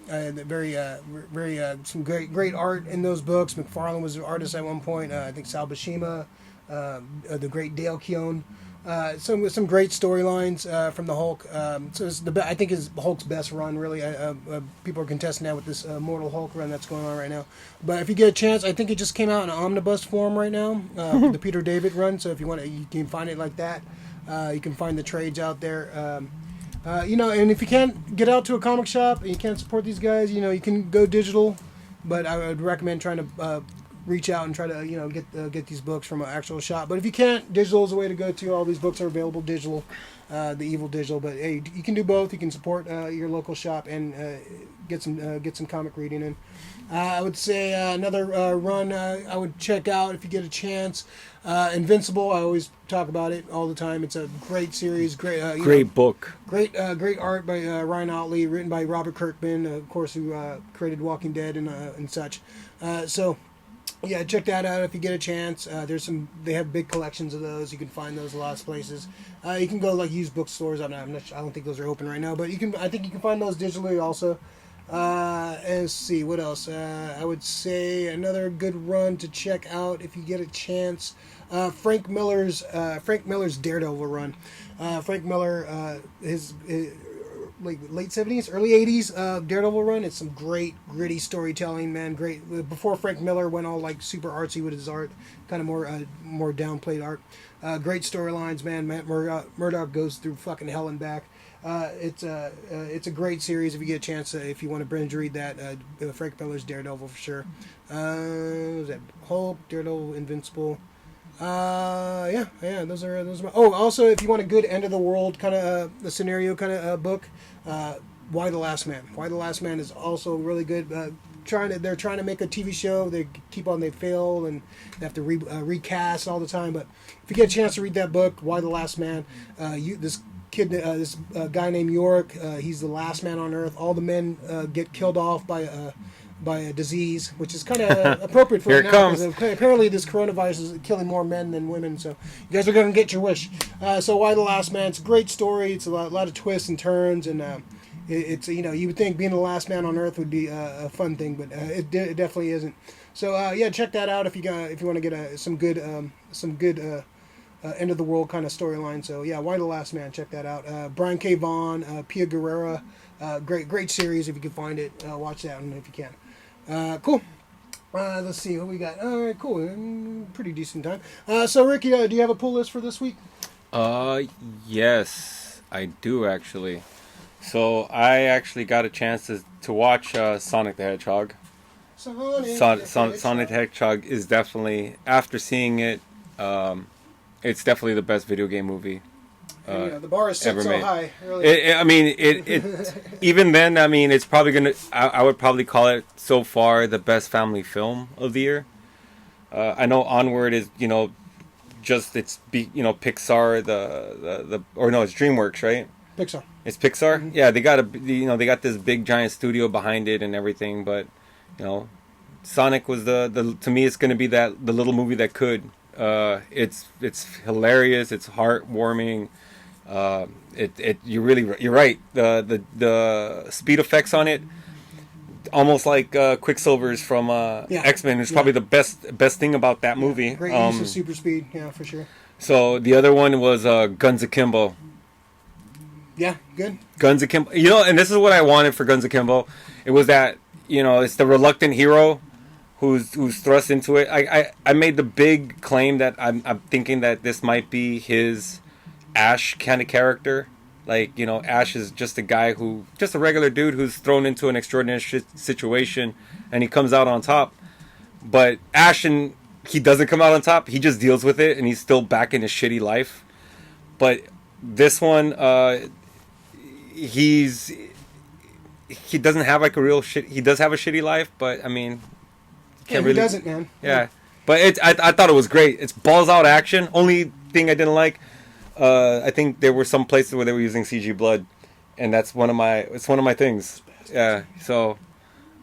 Very some great art in those books. McFarlane was an artist at one point. I think Sal Buscema, the great Dale Keown. Some great storylines from the Hulk. So it's I think is Hulk's best run, really. People are contesting that with this Mortal Hulk run that's going on right now. But if you get a chance, I think it just came out in omnibus form right now, the Peter David run. So if you want to, you can find it like that. You can find the trades out there. And if you can't get out to a comic shop and you can't support these guys, you can go digital. But I would recommend trying to reach out and try to get these books from an actual shop. But if you can't, digital is the way to go to. All these books are available digital, the Evil Digital. But hey, you can do both. You can support your local shop and get some comic reading in. I would say another run I would check out if you get a chance. Invincible. I always talk about it all the time. It's a great series. Great book. Great art by Ryan Otley, written by Robert Kirkman, of course, who created Walking Dead and such. Yeah, check that out if you get a chance. They have big collections of those. You can find those a lot of places. You can go like used bookstores. I don't think those are open right now, but I think you can find those digitally also. And let's see what else. I would say another good run to check out if you get a chance. Frank Miller's Daredevil run. Frank Miller, his like late 70s, early 80s Daredevil run. It's some great gritty storytelling, man. Great before Frank Miller went all like super artsy with his art, kind of more downplayed art. Great storylines, man. Matt Murdock goes through fucking hell and back. It's a great series if you get a chance. If you want to binge read that, Frank Miller's Daredevil for sure. Was that Hulk, Daredevil, Invincible? Those are my. Oh, also, if you want a good end of the world kind of a scenario kind of book, Why the Last Man. Why the Last Man is also really good. They're trying to make a TV show. They fail and they have to recast all the time. But if you get a chance to read that book, Why the Last Man, this this guy named York. He's the last man on Earth. All the men get killed off by a disease, which is kind of appropriate for Here it it now. comes. Apparently, this coronavirus is killing more men than women. So you guys are going to get your wish. So Y the Last Man? It's a great story. It's a lot of twists and turns, and it's you would think being the last man on Earth would be a fun thing, but it definitely isn't. So check that out if you want to get some good end of the world kind of storyline. So Y the Last Man, check that out. Brian K. Vaughan, Pia Guerrera, great series if you can find it. Watch that one if you can. Cool. Let's see what we got. All right, cool. Pretty decent time. So Ricky, do you have a pull list for this week? Yes, I do actually. So I actually got a chance to watch Sonic the Hedgehog. Sonic the Hedgehog is definitely, after seeing it, it's definitely the best video game movie. The bar is set so made. high. Really. I mean, even then, I mean, it's probably gonna. I would probably call it so far the best family film of the year. I know Onward is Pixar it's DreamWorks, right? Pixar. It's Pixar. Mm-hmm. Yeah, they got this big giant studio behind it and everything, but Sonic was the to me it's gonna be the little movie that could. It's hilarious. It's heartwarming. You're right. The speed effects on it, almost like Quicksilver's from X-Men, is probably the best thing about that movie. Great use of super speed, for sure. So the other one was Guns Akimbo. Yeah, good. Guns Akimbo. And this is what I wanted for Guns Akimbo. It was that it's the reluctant hero who's thrust into it. I made the big claim that I'm thinking that this might be his Ash kind of character. Like, Ash is just a guy just a regular dude who's thrown into an extraordinary situation, and he comes out on top. But Ash, he doesn't come out on top. He just deals with it, and he's still back in his shitty life. But this one, he doesn't have like a real shit. He does have a shitty life, but I mean, he doesn't, man. Yeah, but I thought it was great. It's balls out action. Only thing I didn't like, I think there were some places where they were using CG blood, and that's one of my things. Yeah. So,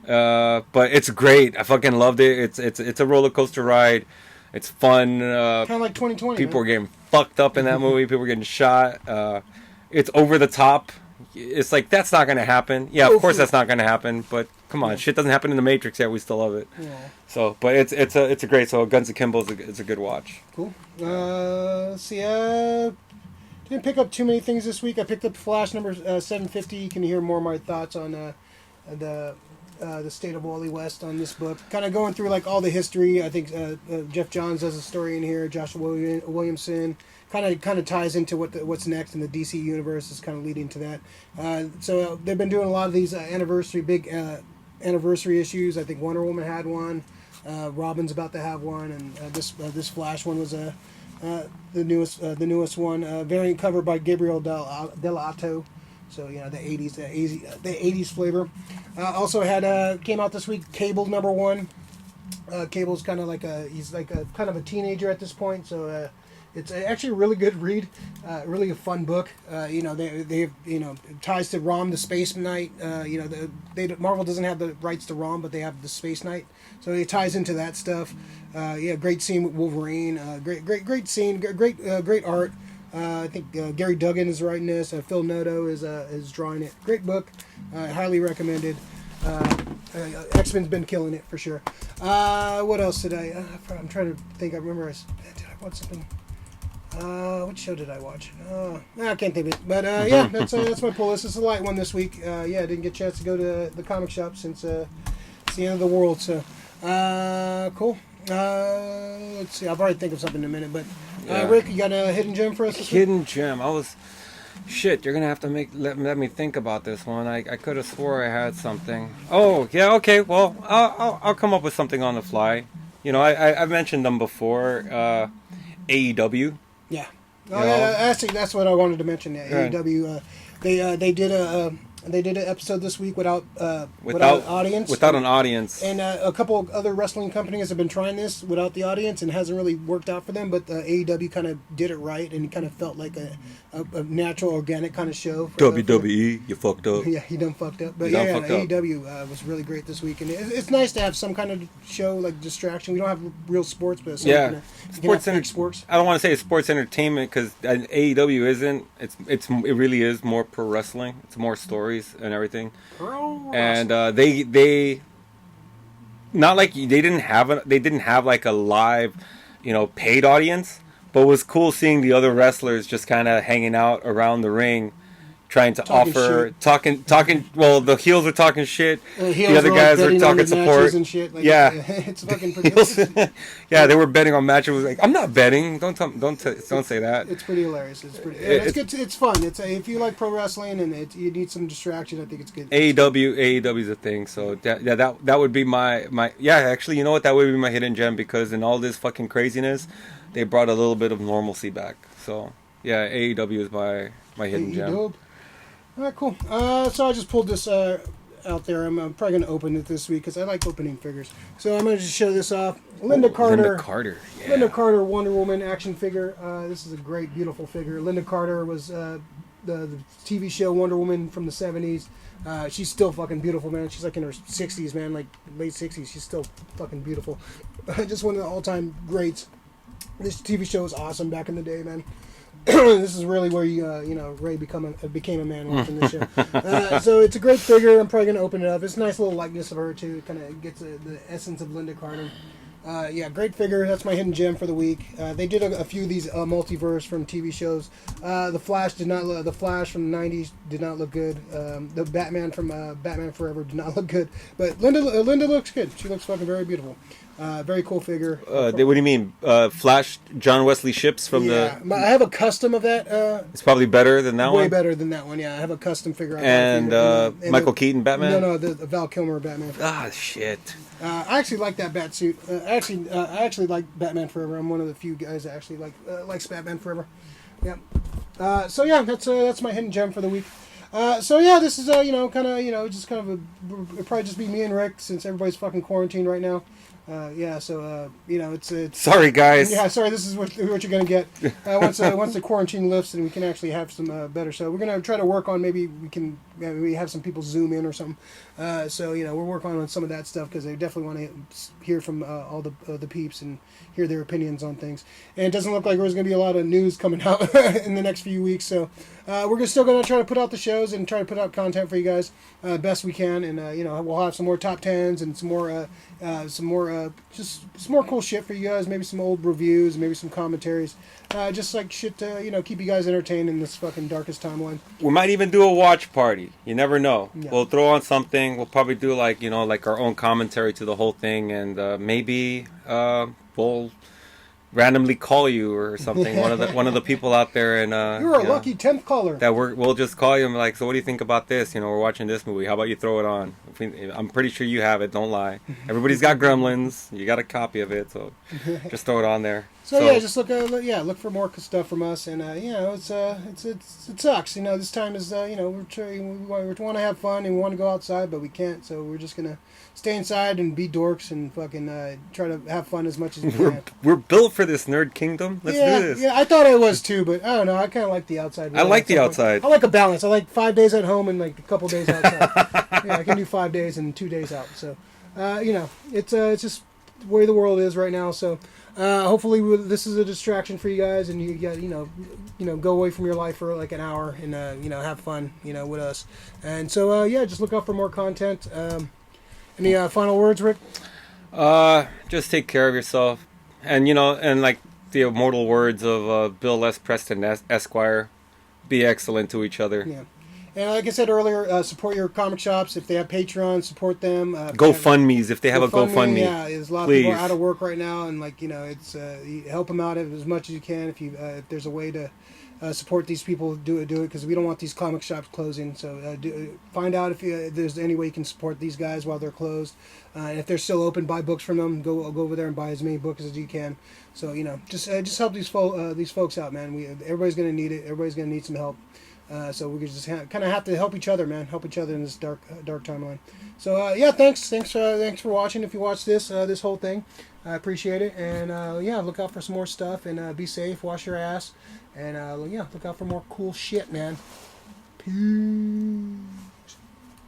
but it's great. I fucking loved it. It's a roller coaster ride. It's fun. Kind of like 2020. People were getting fucked up in that movie. People were getting shot. It's over the top. It's like, that's not going to happen. Yeah, of course that's not going to happen. But come on, shit doesn't happen in the Matrix yet. We still love it. Yeah. So, but it's a great. So Guns Akimbo is a good watch. Cool. Let's see. Didn't pick up too many things this week. I picked up Flash number 750. You can hear more of my thoughts on the state of Wally West on this book. Kind of going through like all the history. I think Jeff Johns does a story in here. Joshua Williamson kind of ties into what's next in the DC universe. Is kind of leading to that. So they've been doing a lot of these big anniversary issues. I think Wonder Woman had one. Robin's about to have one, and this Flash one was the newest one. Variant cover by Gabriel Dell'Otto. So the 80s flavor. Also came out this week Cable number 1. Cable's kind of like he's like a kind of a teenager at this point. So it's actually a really good read. Really a fun book. They ties to Rom the Space Knight. Marvel doesn't have the rights to Rom, but they have the Space Knight. So it ties into that stuff. Great scene with Wolverine. Great scene. Great art. I think Gary Duggan is writing this. Phil Noto is drawing it. Great book. Highly recommended. X-Men's been killing it for sure. What else did I'm trying to think. Did I watch something? What show did I watch? I can't think of it. But that's my pull list. It's a light one this week. I didn't get a chance to go to the comic shop since it's the end of the world. So cool. Let's see. I'll probably think of something in a minute. But Rick, you got a hidden gem for us this week? Hidden gem. Shit, you're gonna have to let me think about this one. I could have swore I had something. Oh yeah, okay. Well, I'll come up with something on the fly. I've mentioned them before. AEW. Yeah. Actually, that's what I wanted to mention. Yeah, AEW. They did a They did an episode this week without an audience. Without an audience. And a couple of other wrestling companies have been trying this without the audience, and it hasn't really worked out for them. But AEW kind of did it right, and it kind of felt like a natural, organic kind of show. WWE, you fucked up. Yeah, he done fucked up. But You done yeah, fucked up. AEW was really great this week, and it's nice to have some kind of show like distraction. We don't have real sports, but Yeah, sports and sports. I don't want to say it's sports entertainment because AEW isn't. It really is more pro wrestling. It's more stories and everything. And they not like they didn't have like a live, paid audience, but it was cool seeing the other wrestlers just kind of hanging out around the ring, trying to talking. Well, the heels are talking shit. The other guys are talking support. And shit. Like, yeah, it's fucking pretty. Yeah, they were betting on matches. It was like, I'm not betting. Don't say that. It's pretty hilarious. It's pretty. It's good. It's fun. If you like pro wrestling and you need some distraction, I think it's good. AEW is a thing. So that would be my Actually, you know what? That would be my hidden gem because in all this fucking craziness, they brought a little bit of normalcy back. So yeah, AEW is my hidden gem. All right, cool. So I just pulled this out there. I'm probably going to open it this week because I like opening figures. So I'm going to just show this off. Linda Carter, Wonder Woman action figure. This is a great, beautiful figure. Linda Carter was the TV show Wonder Woman from the 70s. She's still fucking beautiful, man. She's like in her 60s, man, like late 60s. She's still fucking beautiful. Just one of the all-time greats. This TV show was awesome back in the day, man. This is really where Ray became a man watching this show. So it's a great figure. I'm probably going to open it up. It's a nice little likeness of her too. It kind of gets the essence of Linda Carter. Great figure. That's my hidden gem for the week. They did a few of these multiverse from TV shows. The Flash from the 90s did not look good. The Batman from Batman Forever did not look good. But Linda looks good. She looks fucking very beautiful. Very cool figure. What do you mean? Flash John Wesley Ships from the... I have a custom of that. It's probably better than that one? Way better than that one, yeah. I have a custom figure. And Michael Keaton Batman? No, the Val Kilmer Batman. Ah, shit. I actually like that bat suit. I actually like Batman Forever. I'm one of the few guys that actually likes Batman Forever. Yeah. That's my hidden gem for the week. This is it'll probably just be me and Rick since everybody's fucking quarantined right now. It's sorry, guys. Yeah, sorry. This is what you're gonna get once the quarantine lifts and we can actually have some better. So we're gonna try to work on maybe we have some people Zoom in or something. We're working on some of that stuff because they definitely want to hear from all the peeps and hear their opinions on things. And it doesn't look like there's gonna be a lot of news coming out in the next few wejust still gonna try to put out the shows and try to put out content for you guys best we can. And we'll have some more top tens and some more cool shit for you guys. Maybe some old reviews, maybe some commentaries. Just like shit to keep you guys entertained in this fucking darkest timeline. We might even do a watch party. You never know. Yeah. We'll throw on something. We'll probably do like our own commentary to the whole thing, and maybe we'll randomly call you or something. one of the people out there, and you're a lucky 10th caller. That we'll just call you and be like, so what do you think about this? We're watching this movie. How about you throw it on? I'm pretty sure you have it. Don't lie. Everybody's got Gremlins. You got a copy of it, so just throw it on there. Just look for more stuff from us, and it sucks. This time is we want to have fun and we want to go outside, but we can't. So we're just gonna stay inside and be dorks and fucking try to have fun as much as we can. We're built for this nerd kingdom. Let's do this. Yeah, I thought I was too, but I don't know. I kind of like the outside. I like the outside. I like a balance. I like 5 days at home and like a couple days outside. I can do 5 days and 2 days out. So, it's just the way the world is right now. So, hopefully this is a distraction for you guys, and you get go away from your life for like an hour and have fun with us. And so just look out for more content. Any final words, Rick? Just take care of yourself, and and like the immortal words of Bill S. Preston Esquire, be excellent to each other. Yeah. And like I said earlier, support your comic shops. If they have Patreon, support them. GoFundMes, if they have a GoFundMe. Yeah, there's a lot of people out of work right now, and it's you help them out as much as you can. If there's a way to support these people, do it because we don't want these comic shops closing. So find out if there's any way you can support these guys while they're closed. And if they're still open, buy books from them. Go over there and buy as many books as you can. So just help these folks out, man. Everybody's gonna need it. Everybody's gonna need some help. So we could just kind of have to help each other, man. Help each other in this dark timeline. So yeah, thanks for watching. If you watch this whole thing, I appreciate it. And yeah, look out for some more stuff and be safe. Wash your ass. And yeah, look out for more cool shit, man. Peace.